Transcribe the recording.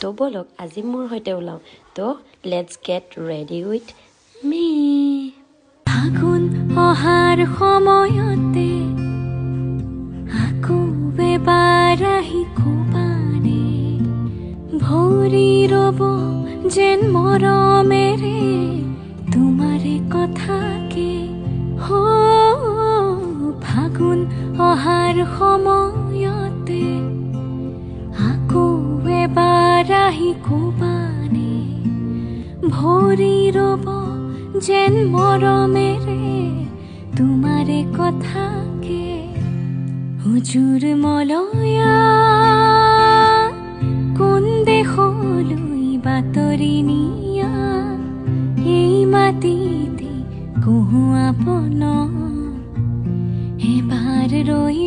তো বলক আজি মোৰ সৈতে ওলাওঁ তো লেটছ গেট ৰেডি উইথ মি ফাগুন অহাৰ সময়তে আকৌ এবাৰ আহি কোবানে ভৰি ৰব যেন মৰমেৰে তোমাৰে কথাকে ফাগুন অহাৰ সময়তে আকৌ এবাৰ আহি কোবানে ভৰি ৰব যেন মৰমেৰে তোমাৰে কথাকে হুজুৰ মলয়া কোন দেশলৈ বাতৰি নিয়া এই মাটিতে কহো আপন এবাৰ ৰৈ